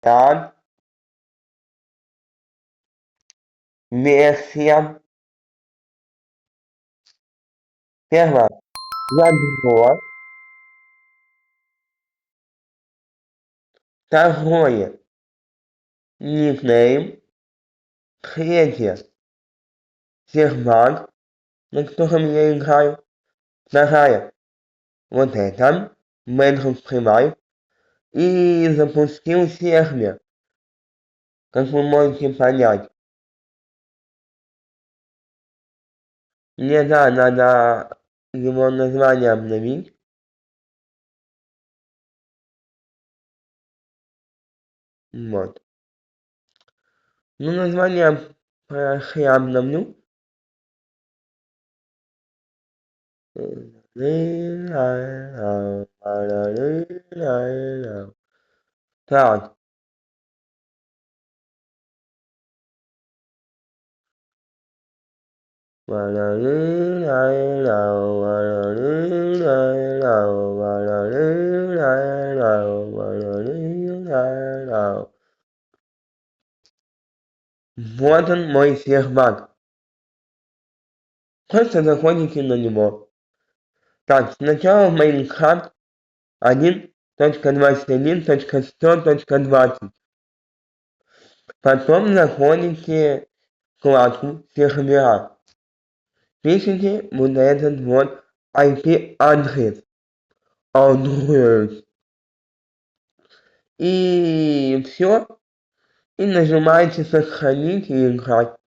Так, версия. Первое. Ядро. Второе. Никнейм. Третье. Сервак, на котором я играю. Вторая. Вот это. Metro Private. И запустил сервер. Как вы можете понять. Мне, да, надо его название обновить. Вот. Ну, название я обновлю. Так. Вот он мой сервак. Просто заходите на него. Так, сначала Minecraft 1.21.100.20. Потом заходите в вкладку сервера. Пишите вот этот вот IP-адрес. Адрес. И все. И нажимаете сохранить и играть.